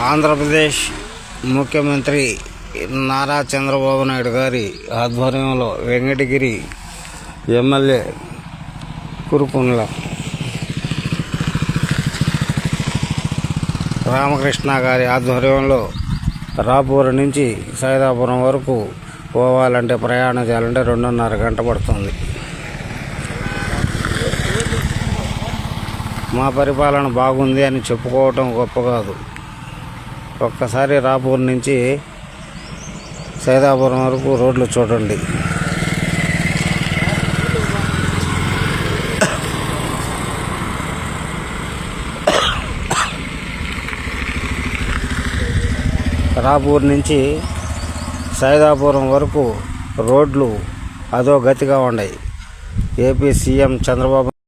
ఆంధ్రప్రదేశ్ ముఖ్యమంత్రి నారా చంద్రబాబు నాయుడు గారి ఆధ్వర్యంలో వెంకటగిరి ఎమ్మెల్యే కురుపుండ్ల రామకృష్ణ గారి ఆధ్వర్యంలో రాపూర్ నుంచి సైదాపురం వరకు పోవాలంటే ప్రయాణం చేయాలంటే 2.5 గంట పడుతుంది. మా పరిపాలన బాగుంది అని చెప్పుకోవటం గొప్ప కాదు. ఒక్కసారి రాపూర్ నుంచి సైదాపురం వరకు రోడ్లు చూడండి. రాపూర్ నుంచి సైదాపురం వరకు రోడ్లు అదో గతిగా ఉన్నాయి. AP CM Chandrababu